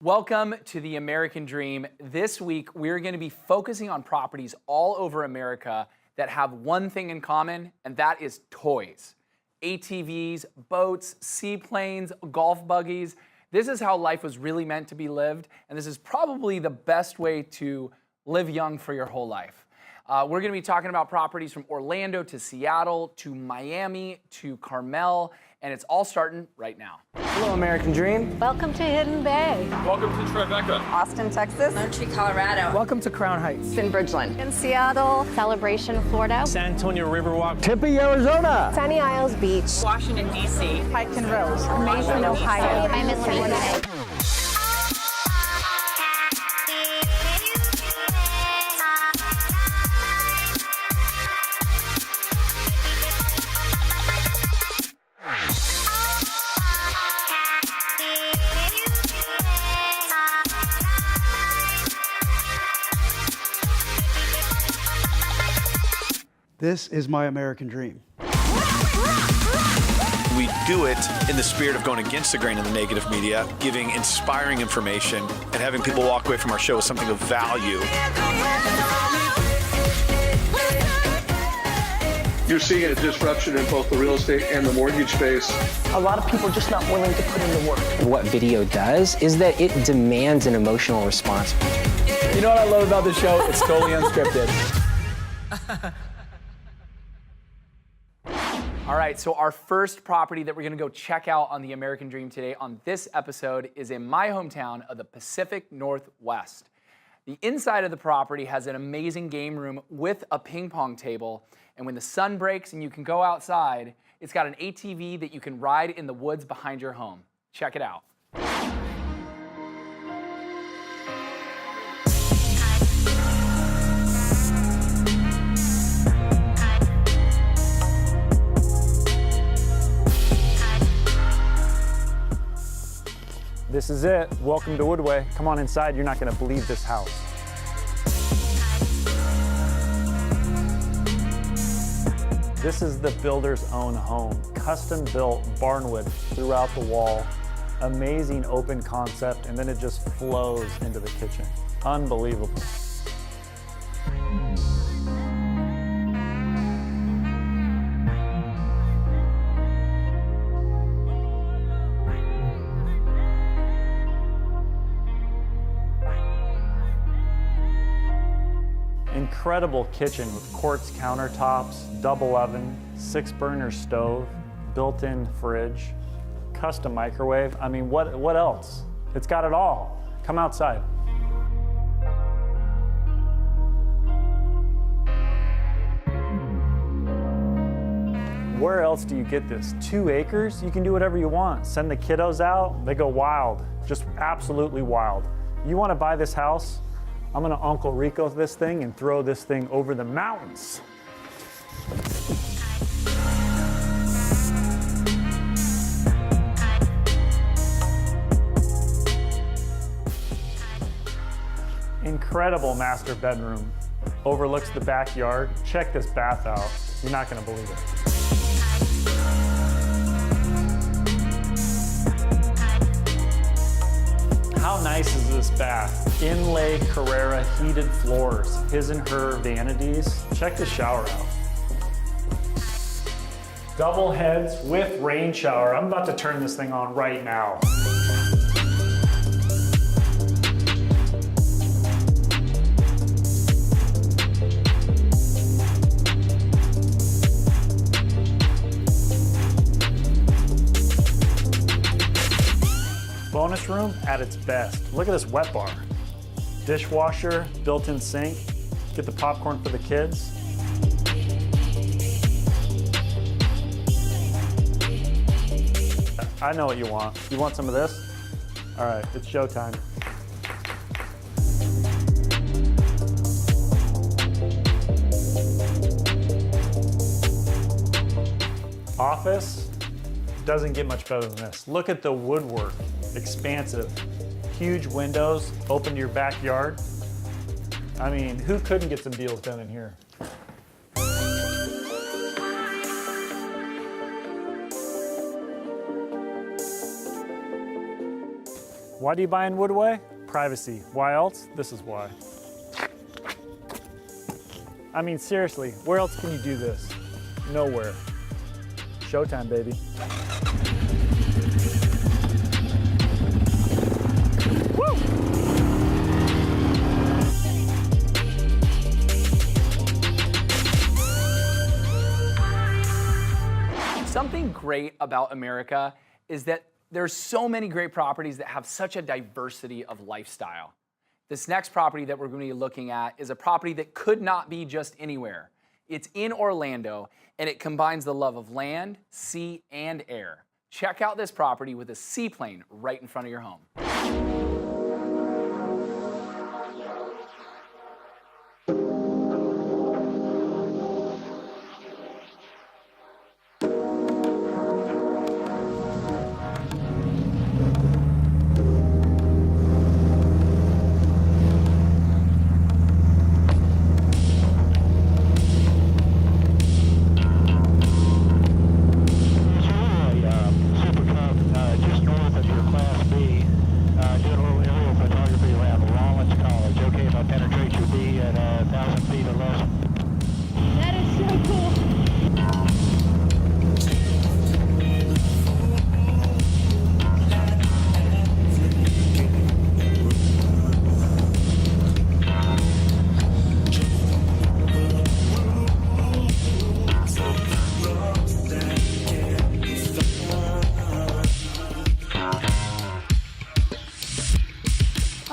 Welcome to the American Dream. This week, we're going to be focusing on properties all over America that have one thing in common, and that is toys. ATVs, boats, seaplanes, golf buggies. This is how life was really meant to be lived, and this is probably the best way to live young for your whole life. We're going to be talking about properties from Orlando to Seattle to Miami to Carmel, and it's all starting right now. Hello, American Dream. Welcome to Hidden Bay. Welcome to Tribeca. Austin, Texas. Montreal, Colorado. Welcome to Crown Heights. In Bridgeland. In Seattle. Celebration, Florida. San Antonio Riverwalk. Tempe, Arizona. Sunny Isles Beach. Washington, D.C. Pike and Rose. Mason, Ohio. I'm Miss Winnipeg. This is my American dream. We do it in the spirit of going against the grain of the negative media, giving inspiring information, and having people walk away from our show with something of value. You're seeing a disruption in both the real estate and the mortgage space. A lot of people are just not willing to put in the work. What video does is that it demands an emotional response. You know what I love about this show? It's totally unscripted. All right, so our first property that we're gonna go check out on the American Dream today on this episode is in my hometown of the Pacific Northwest. The inside of the property has an amazing game room with a ping pong table, and when the sun breaks and you can go outside, it's got an ATV that you can ride in the woods behind your home. Check it out. This is it. Welcome to Woodway. Come on inside. You're not going to believe this house. This is the builder's own home. Custom built barnwood throughout the wall. Amazing open concept, and then it just flows into the kitchen. Unbelievable. Incredible kitchen with quartz countertops, double oven, 6-burner stove, built-in fridge, custom microwave. I mean, what else? It's got it all. Come outside. Where else do you get this? 2 acres? You can do whatever you want. Send the kiddos out, they go wild, just absolutely wild. You want to buy this house? I'm gonna Uncle Rico this thing and throw this thing over the mountains. Incredible master bedroom. Overlooks the backyard. Check this bath out. You're not gonna believe it. How nice is this bath? Inlay Carrera heated floors, his and her vanities. Check the shower out. Double heads with rain shower. I'm about to turn this thing on right now. Bonus room at its best. Look at this wet bar. Dishwasher, built-in sink. Get the popcorn for the kids. I know what you want. You want some of this? All right, it's showtime. Office doesn't get much better than this. Look at the woodwork. Expansive, huge windows, open to your backyard. I mean, who couldn't get some deals done in here? Why do you buy in Woodway? Privacy. Why else? This is why. I mean, seriously, where else can you do this? Nowhere. Showtime, baby. Woo! Something great about America is that there's so many great properties that have such a diversity of lifestyle. This next property that we're going to be looking at is a property that could not be just anywhere. It's in Orlando, and it combines the love of land, sea, and air. Check out this property with a seaplane right in front of your home.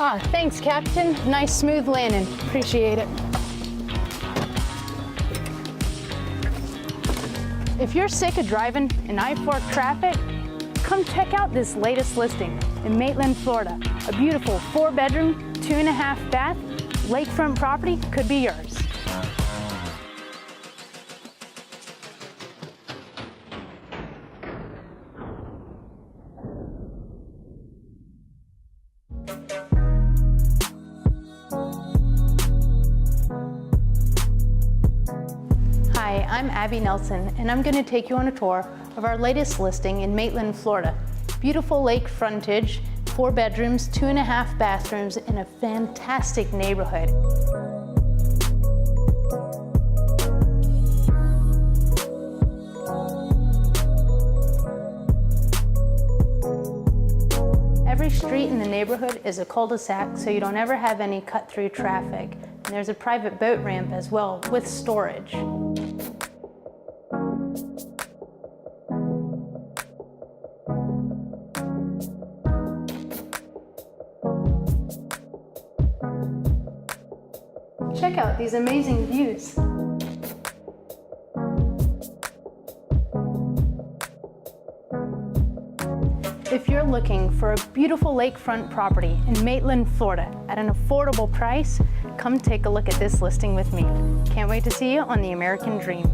Ah, thanks, Captain. Nice smooth landing. Appreciate it. If you're sick of driving in I-4 traffic, come check out this latest listing in Maitland, Florida. A beautiful 4-bedroom, 2.5 bath, lakefront property could be yours. Hi, I'm Abby Nelson, and I'm going to take you on a tour of our latest listing in Maitland, Florida. Beautiful lake frontage, 4 bedrooms, 2.5 bathrooms in a fantastic neighborhood. Every street in the neighborhood is a cul-de-sac, so you don't ever have any cut-through traffic. And there's a private boat ramp as well with storage. Check out these amazing views. If you're looking for a beautiful lakefront property in Maitland, Florida at an affordable price, come take a look at this listing with me. Can't wait to see you on The American Dream.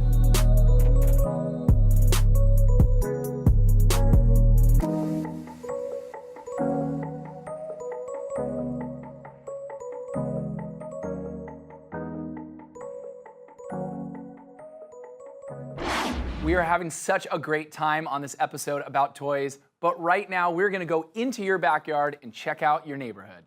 We are having such a great time on this episode about toys, but right now we're gonna go into your backyard and check out your neighborhood.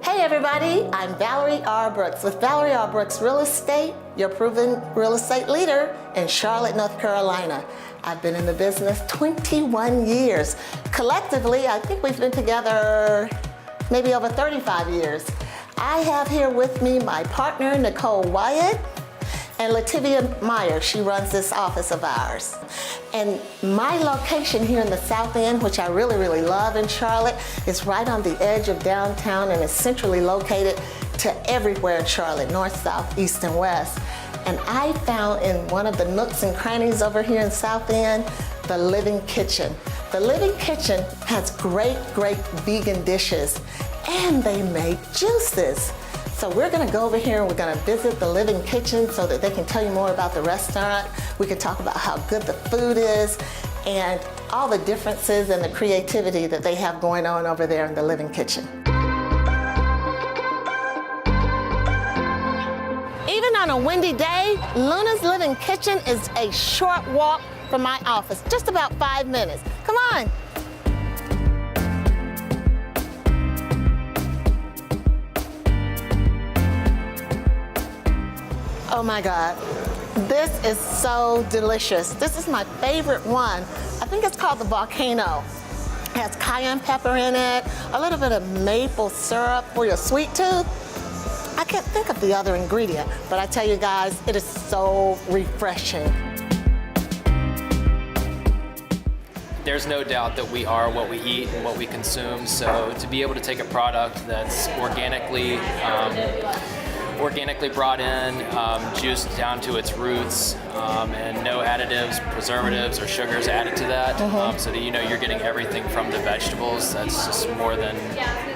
Hey everybody, I'm Valarie R. Brooks with Valarie R. Brooks Real Estate, your proven real estate leader in Charlotte, North Carolina. I've been in the business 21 years. Collectively, I think we've been together maybe over 35 years. I have here with me my partner, Nykole Wyatt, and Lativia Meyer. She runs this office of ours. And my location here in the South End, which I really, really love in Charlotte, is right on the edge of downtown and is centrally located to everywhere in Charlotte, north, south, east, and west. And I found in one of the nooks and crannies over here in South End, the Living Kitchen. The Living Kitchen has great, great vegan dishes, and they make juices. So we're gonna go over here and we're gonna visit the Living Kitchen so that they can tell you more about the restaurant. We can talk about how good the food is and all the differences and the creativity that they have going on over there in the Living Kitchen. Even on a windy day, Luna's Living Kitchen is a short walk from my office, just about 5 minutes. Come on. Oh my God, this is so delicious. This is my favorite one. I think it's called the Volcano. It has cayenne pepper in it, a little bit of maple syrup for your sweet tooth. I can't think of the other ingredient, but I tell you guys, it is so refreshing. There's no doubt that we are what we eat and what we consume, so to be able to take a product that's organically brought in, juiced down to its roots, and no additives, preservatives, or sugars added to that, so that you know you're getting everything from the vegetables. That's just more than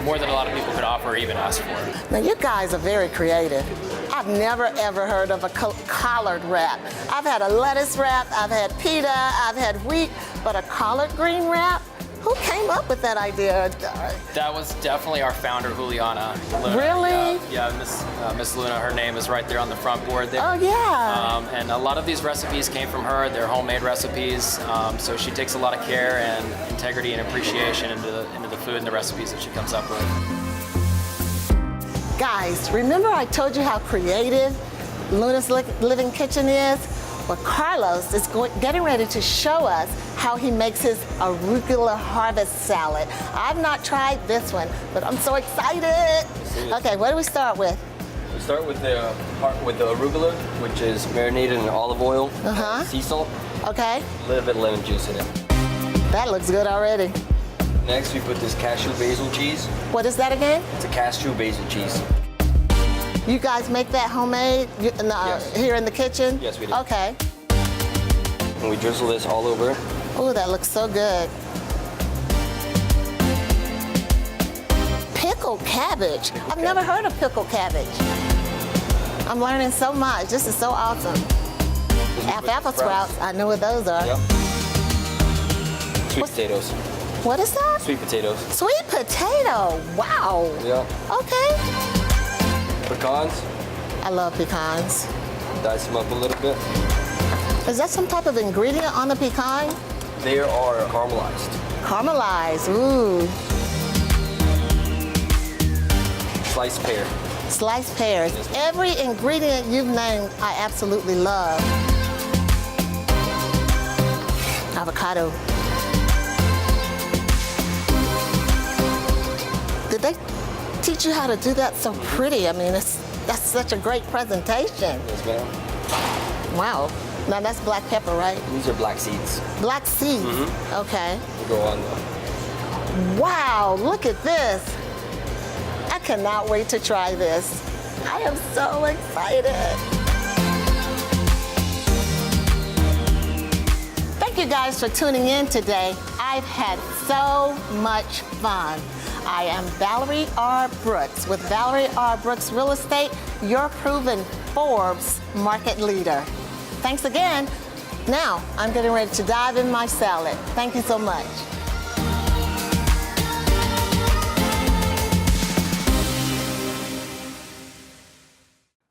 a lot of people could offer or even ask for. Now you guys are very creative. I've never ever heard of a collard wrap. I've had a lettuce wrap, I've had pita, I've had wheat, but a collard green wrap? Who came up with that idea? That was definitely our founder, Juliana. Luna. Really? Yeah, Miss Luna, her name is right there on the front board there. Oh, yeah. And a lot of these recipes came from her. They're homemade recipes. So she takes a lot of care and integrity and appreciation into the food and the recipes that she comes up with. Guys, remember I told you how creative Luna's Living Kitchen is? Well, Carlos is getting ready to show us how he makes his arugula harvest salad. I've not tried this one, but I'm so excited. Okay, what do we start with? We start with the arugula, which is marinated in olive oil, sea salt. Okay. A little bit of lemon juice in it. That looks good already. Next, we put this cashew basil cheese. What is that again? It's a cashew basil cheese. You guys make that homemade Yes. here in the kitchen? Yes, we do. Okay. And we drizzle this all over. Oh, that looks so good. Pickled cabbage. I've never heard of pickled cabbage. I'm learning so much. This is so awesome. Alfalfa sprouts. I know what those are. Yep. Sweet potatoes. What is that? Sweet potatoes. Sweet potato. Wow. Yeah. Okay. Pecans. I love pecans. Dice them up a little bit. Is that some type of ingredient on the pecan? They are caramelized. Caramelized. Ooh. Sliced pear. Sliced pears. Every ingredient you've named, I absolutely love. Avocado. Did they teach you how to do that so pretty? I mean, that's such a great presentation. Yes, ma'am. Wow. Now that's black pepper, right? These are black seeds. Black seeds. Okay. We'll go on though. Wow, look at this. I cannot wait to try this. I am so excited. Thank you guys for tuning in today. I've had so much fun. I am Valarie R. Brooks with Valarie R. Brooks Real Estate, your proven Forbes market leader. Thanks again. Now, I'm getting ready to dive in my salad. Thank you so much.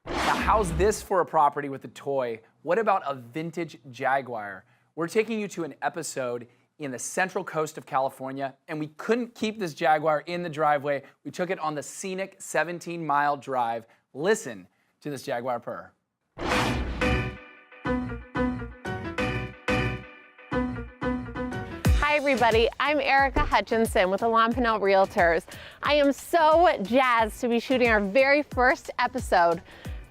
Now, how's this for a property with a toy? What about a vintage Jaguar? We're taking you to an episode in the central coast of California, and we couldn't keep this Jaguar in the driveway. We took it on the scenic 17-mile drive. Listen to this Jaguar purr. Hi everybody, I'm Erica Hutchinson with Alampinell Realtors. I am so jazzed to be shooting our very first episode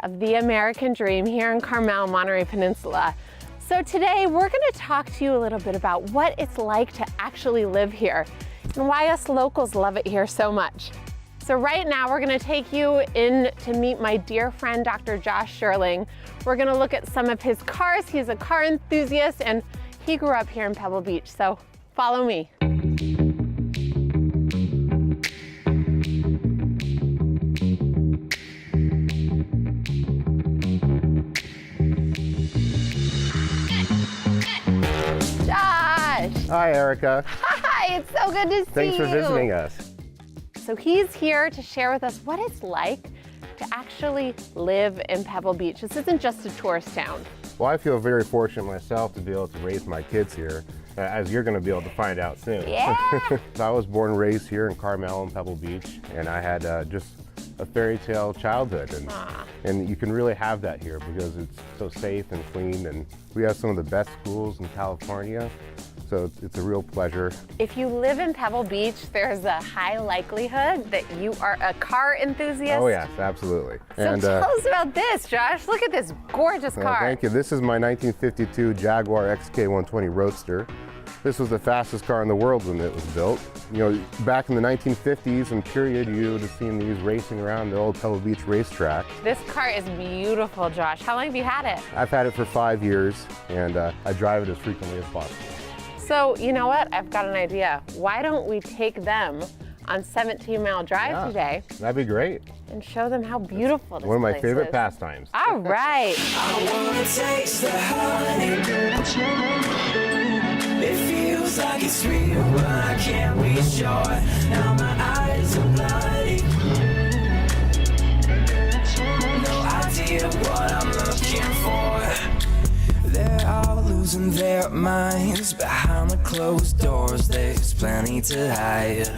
of The American Dream here in Carmel, Monterey Peninsula. So today we're going to talk to you a little bit about what it's like to actually live here and why us locals love it here so much. So right now we're going to take you in to meet my dear friend Dr. Josh Scherling. We're going to look at some of his cars. He's a car enthusiast and he grew up here in Pebble Beach, so follow me. Hi, Erica. Hi, it's so good to see you. Thanks for visiting us. So he's here to share with us what it's like like to actually live in Pebble Beach? This isn't just a tourist town. Well, I feel very fortunate myself to be able to raise my kids here, as you're going to be able to find out soon. Yeah. I was born and raised here in Carmel and Pebble Beach, and I had just a fairy tale childhood, and you can really have that here because it's so safe and clean, and we have some of the best schools in California, so it's a real pleasure. If you live in Pebble Beach, there's a high likelihood that you are a car enthusiast. Oh yes, absolutely. So and, tell us about this, Josh. Look at this gorgeous car. Thank you. This is my 1952 Jaguar XK120 Roadster. This was the fastest car in the world when it was built. You know, back in the 1950s and period, you would have seen these racing around the old Pebble Beach racetrack. This car is beautiful, Josh. How long have you had it? I've had it for 5 years, and I drive it as frequently as possible. So, you know what? I've got an idea. Why don't we take them on 17-mile drive today? That'd be great. And show them how beautiful this place is. One of my favorite pastimes. All right. I wanna taste the honey. It feels like it's real, but I can't be sure. Now my eyes are bloody. No idea what I'm looking for. They're all losing their minds behind the closed doors. There's plenty to hide.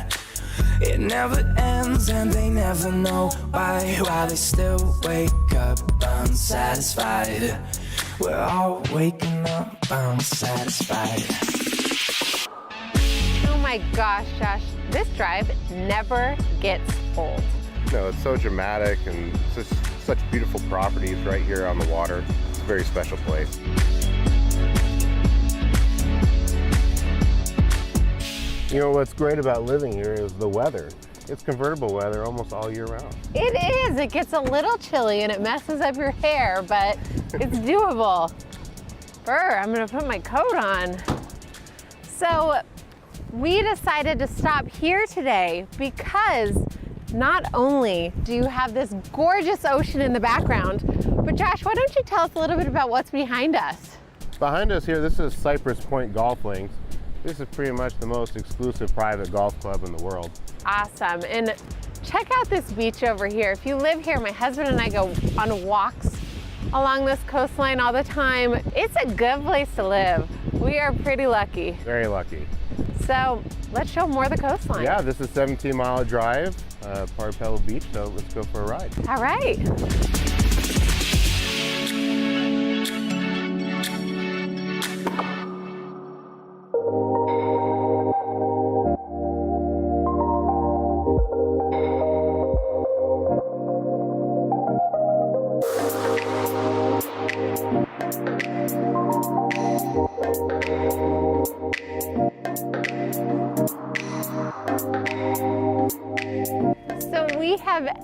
It never ends and they never know why they still wake up unsatisfied. We're all waking up unsatisfied. Oh my gosh, Josh, this drive never gets old. No, it's so dramatic and it's just such beautiful properties right here on the water. It's a very special place. You know, what's great about living here is the weather. It's convertible weather almost all year round. It is. It gets a little chilly and it messes up your hair, but it's doable. Brr, I'm gonna put my coat on. So we decided to stop here today because not only do you have this gorgeous ocean in the background, but Josh, why don't you tell us a little bit about what's behind us? Behind us here, this is Cypress Point Golf Links. This is pretty much the most exclusive private golf club in the world. Awesome. And check out this beach over here. If you live here, my husband and I go on walks along this coastline all the time. It's a good place to live. We are pretty lucky. Very lucky. So let's show more of the coastline. Yeah, this is a 17-mile drive, part of Pebble Beach, so let's go for a ride. All right.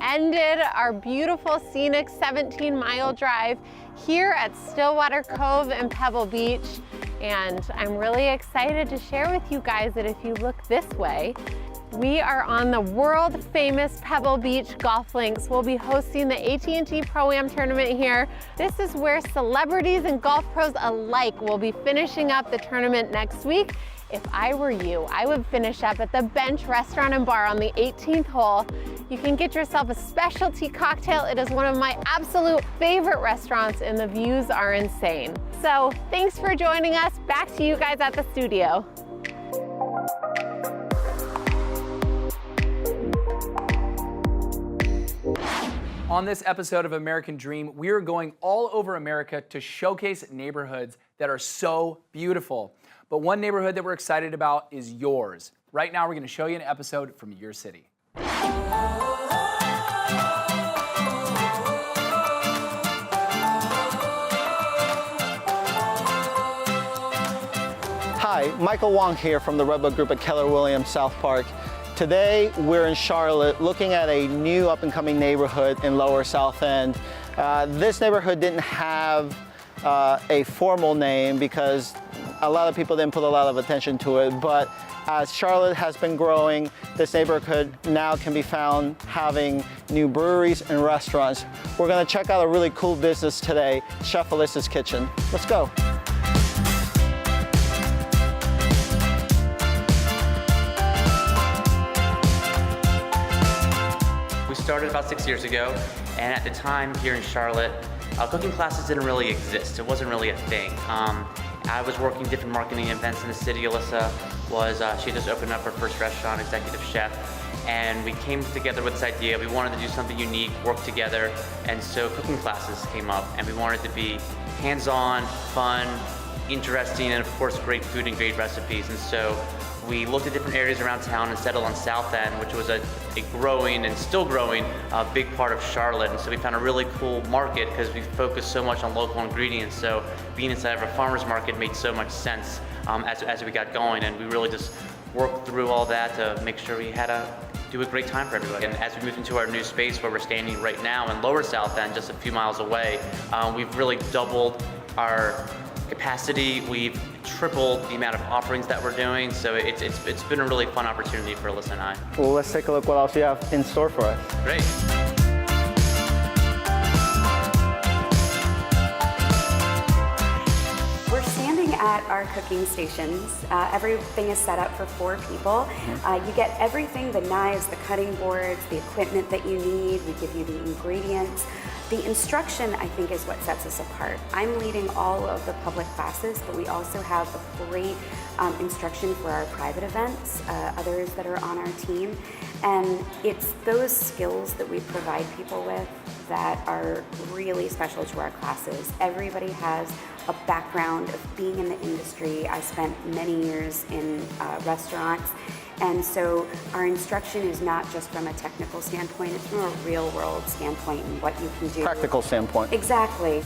Ended our beautiful scenic 17-mile drive here at Stillwater Cove and Pebble Beach, and I'm really excited to share with you guys that if you look this way, we are on the world famous Pebble Beach golf links. We'll be hosting the AT&T Pro-Am tournament here. This is where celebrities and golf pros alike will be finishing up the tournament next week. If I were you, I would finish up at the Bench Restaurant and Bar on the 18th hole. You can get yourself a specialty cocktail. It is one of my absolute favorite restaurants and the views are insane. So thanks for joining us. Back to you guys at the studio. On this episode of American Dream, we are going all over America to showcase neighborhoods that are so beautiful. But one neighborhood that we're excited about is yours. Right now, we're going to show you an episode from your city. Hi, Michael Wong here from the Redwood Group at Keller Williams South Park. Today we're in Charlotte looking at a new up-and-coming neighborhood in Lower South End. This neighborhood didn't have a formal name because a lot of people didn't put a lot of attention to it, but as Charlotte has been growing, this neighborhood now can be found having new breweries and restaurants. We're gonna check out a really cool business today, Chef Alyssa's Kitchen. Let's go. We started about 6 years ago. And at the time here in Charlotte, cooking classes didn't really exist. It wasn't really a thing. I was working different marketing events in the city. Alyssa was, she just opened up her first restaurant, executive chef. And we came together with this idea. We wanted to do something unique, work together. And so cooking classes came up, and we wanted to be hands-on, fun, interesting, and of course, great food and great recipes. And so we looked at different areas around town and settled on South End, which was a growing and still growing big part of Charlotte. And so we found a really cool market because we focused so much on local ingredients. So being inside of a farmer's market made so much sense as we got going. And we really just worked through all that to make sure we had do a great time for everybody. And as we moved into our new space where we're standing right now in Lower South End, just a few miles away, we've really doubled our capacity. We've tripled the amount of offerings that we're doing. So it's been a really fun opportunity for Alyssa and I. Well, let's take a look what else you have in store for us. Great. We're standing at our cooking stations. Everything is set up for 4 people. You get everything, the knives, the cutting boards, the equipment that you need. We give you the ingredients. The instruction, I think, is what sets us apart. I'm leading all of the public classes, but we also have a great instruction for our private events, others that are on our team. And it's those skills that we provide people with that are really special to our classes. Everybody has a background of being in the industry. I spent many years in restaurants. And so our instruction is not just from a technical standpoint, it's from a real world standpoint and what you can do. Practical standpoint. Exactly.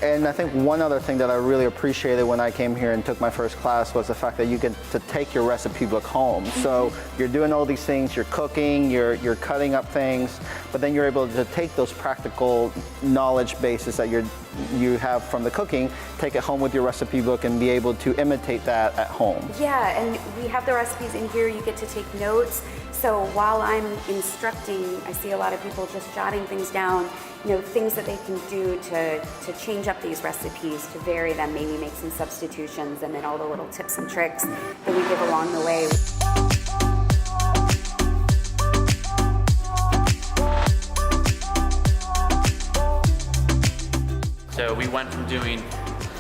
And I think one other thing that I really appreciated when I came here and took my first class was the fact that you get to take your recipe book home. So you're doing all these things, you're cooking, you're cutting up things, but then you're able to take those practical knowledge bases that you have from the cooking, take it home with your recipe book and be able to imitate that at home. Yeah, and we have the recipes in here. You get to take notes. So while I'm instructing, I see a lot of people just jotting things down, things that they can do to change up these recipes, to vary them, maybe make some substitutions, and then all the little tips and tricks that we give along the way. So we went from doing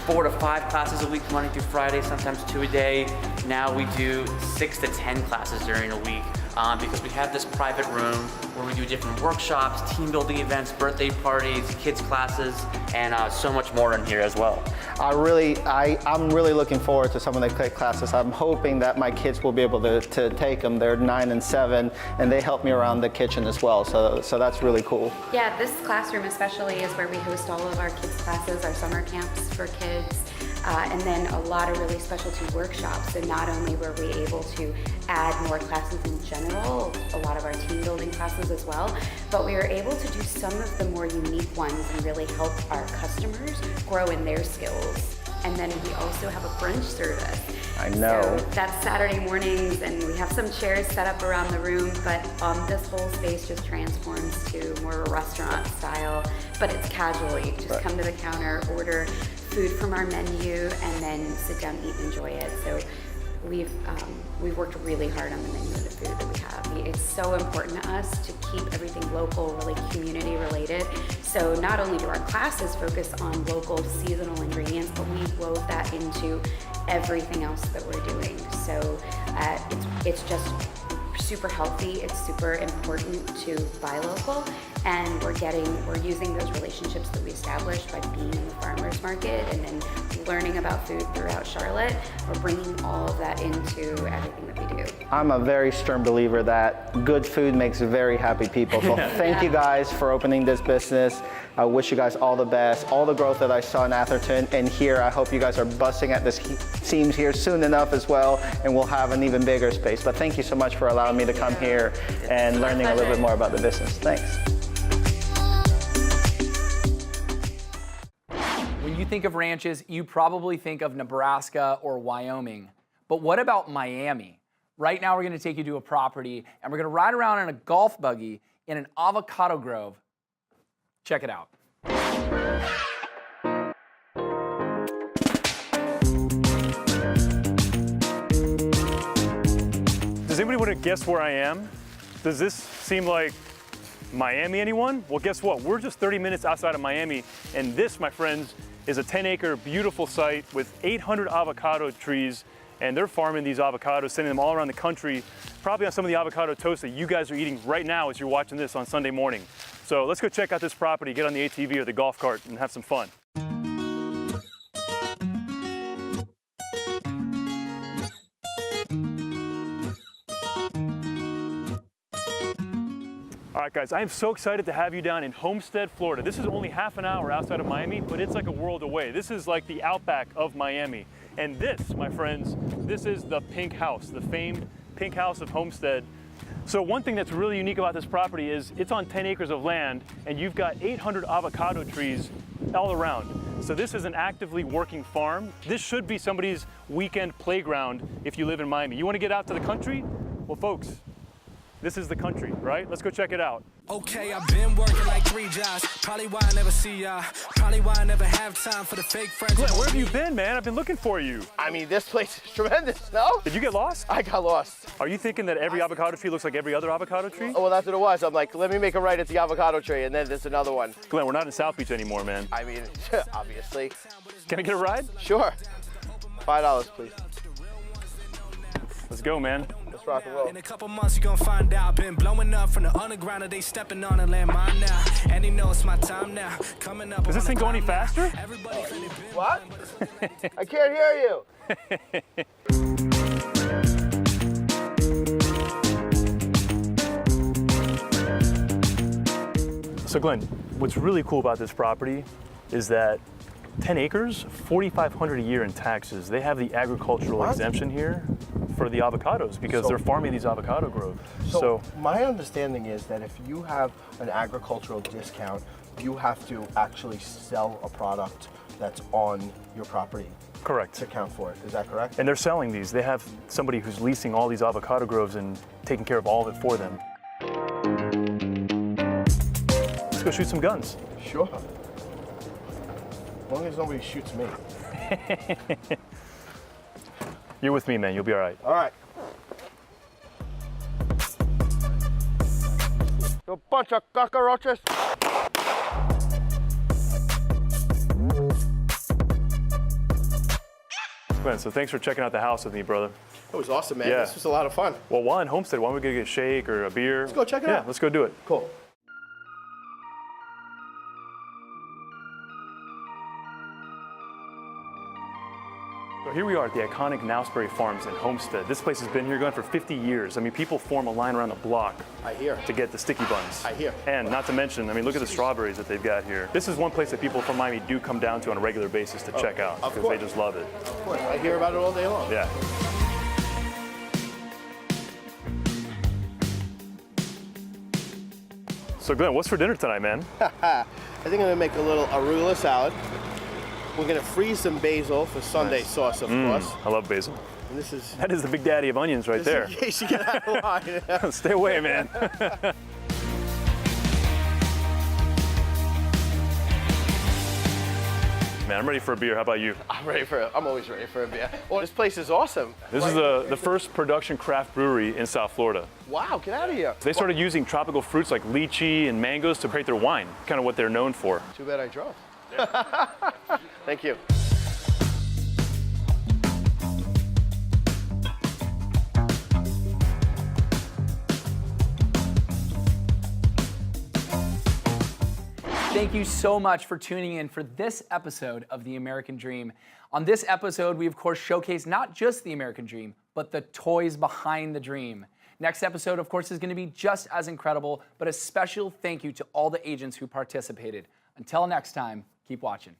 4 to 5 classes a week, Monday through Friday, sometimes 2 a day. Now we do 6 to 10 classes during a week because we have this private room where we do different workshops, team building events, birthday parties, kids classes, and so much more in here as well. I'm really looking forward to some of the classes. I'm hoping that my kids will be able to take them. They're 9 and 7, and they help me around the kitchen as well. So that's really cool. Yeah, this classroom especially is where we host all of our kids' classes, our summer camps for kids. And then a lot of really specialty workshops. So not only were we able to add more classes in general, a lot of our team building classes as well, but we were able to do some of the more unique ones and really help our customers grow in their skills. And then we also have a brunch service. I know. So that's Saturday mornings, and we have some chairs set up around the room, but this whole space just transforms to more of a restaurant style, but it's casual. You just come to the counter, order food from our menu, and then sit down, eat, and enjoy it. So we've worked really hard on the menu of the food that we have. It's so important to us to keep everything local, really community related. So not only do our classes focus on local seasonal ingredients, but we wove that into everything else that we're doing. So it's just super healthy. It's super important to buy local, and we're using those relationships that we established by being in the farmers market and then learning about food throughout Charlotte. We're bringing all of that into everything that we do. I'm a very stern believer that good food makes very happy people. So thank you guys for opening this business. I wish you guys all the best, all the growth that I saw in Atherton and here. I hope you guys are busting at the seams here soon enough as well, and we'll have an even bigger space. But thank you so much for allowing me to come here and learning a little bit more about the business. Thanks. When you think of ranches, you probably think of Nebraska or Wyoming. But what about Miami? Right now we're going to take you to a property and we're going to ride around in a golf buggy in an avocado grove. Check it out. Does anybody want to guess where I am? Does this seem like Miami, anyone? Well, guess what? We're just 30 minutes outside of Miami, and this, my friends, is a 10-acre beautiful site with 800 avocado trees, and they're farming these avocados, sending them all around the country, probably on some of the avocado toast that you guys are eating right now as you're watching this on Sunday morning. So let's go check out this property, get on the ATV or the golf cart, and have some fun. All right, guys, I am so excited to have you down in Homestead, Florida. This is only half an hour outside of Miami, but it's like a world away. This is like the outback of Miami. And this, my friends, this is the Pink House, the famed Pink House of Homestead. So one thing that's really unique about this property is it's on 10 acres of land, and you've got 800 avocado trees all around. So this is an actively working farm. This should be somebody's weekend playground if you live in Miami. You want to get out to the country? Well, folks, this is the country, right? Let's go check it out. Okay, I've been working like 3 jobs. Probably why I never see ya. Probably why I never have time for the fake friends. Glenn, where have you been, man? I've been looking for you. I mean, this place is tremendous, no? Did you get lost? I got lost. Are you thinking that every avocado tree looks like every other avocado tree? Oh, well, that's what it was. I'm like, let me make a right at the avocado tree, and then there's another one. Glenn, we're not in South Beach anymore, man. I mean, obviously. Can I get a ride? Sure. $5, please. Let's go, man. Let's rock and roll. In a couple months, you're gonna find out. Been blowing up from the underground, and they stepping on a landmine now. And he knows it's my time now. Coming up. Does this thing go any faster? What? I can't hear you. So Glenn, what's really cool about this property is that 10 acres, $4,500 a year in taxes. They have the agricultural exemption here for the avocados because they're farming these avocado groves. So my understanding is that if you have an agricultural discount, you have to actually sell a product that's on your property. Correct. To account for it. Is that correct? And they're selling these. They have somebody who's leasing all these avocado groves and taking care of all of it for them. Let's go shoot some guns. Sure. As long as nobody shoots me. You're with me, man. You'll be all right. All right. You a bunch of cockroaches. Glenn, so thanks for checking out the house with me, brother. It was awesome, man. Yeah. This was a lot of fun. Well, while in Homestead, why don't we go get a shake or a beer? Let's go check it out. Yeah, let's go do it. Cool. So here we are at the iconic Nowsbury Farms in Homestead. This place has been here going for 50 years. I mean, people form a line around the block to get the sticky buns. I hear. And not to mention, I mean, look at the strawberries that they've got here. This is one place that people from Miami do come down to on a regular basis to check out because they just love it. Of course. I hear about it all day long. Yeah. So Glenn, what's for dinner tonight, man? I think I'm gonna make a little arugula salad. We're gonna freeze some basil for Sunday sauce, of course. I love basil. And this is That is the big daddy of onions right there. in case you get out of line. Stay away, man. Man, I'm ready for a beer. How about you? I'm always ready for a beer. Well, this place is awesome. This is the first production craft brewery in South Florida. Wow, get out of here. They started using tropical fruits like lychee and mangoes to create their wine, kind of what they're known for. Too bad I drove. Thank you. Thank you so much for tuning in for this episode of The American Dream. On this episode, we of course showcase not just the American Dream, but the toys behind the dream. Next episode, of course, is going to be just as incredible, but a special thank you to all the agents who participated. Until next time, keep watching.